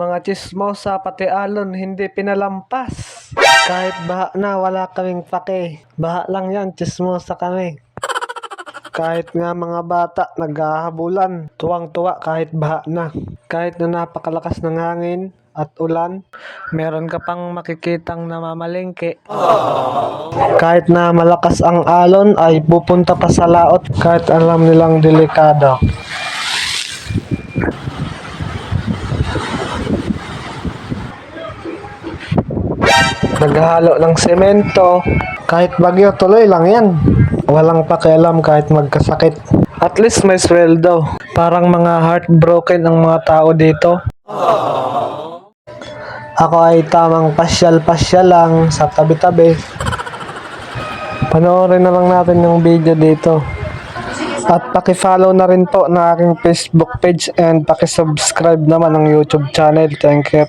Mga chismosa pati alon hindi pinalampas. Kahit baha na wala kaming pake. Baha lang yan, chismosa kami. Kahit nga mga bata naghahabulan, tuwang-tuwa kahit baha na. Kahit na napakalakas ng hangin at ulan, meron ka pang makikitang namamalengke. Kahit na malakas ang alon ay pupunta pa sa laot kahit alam nilang delikado. Naghahalo ng semento, kahit bagyo tuloy lang yan. Walang pakialam kahit magkasakit. At least may sweldo. Parang mga heartbroken ang mga tao dito. Ako ay tamang pasyal-pasyal lang sa tabi-tabi. Panoorin na lang natin yung video dito. At paki-follow na rin po na aking Facebook page and paki-subscribe naman ng YouTube channel. Thank you.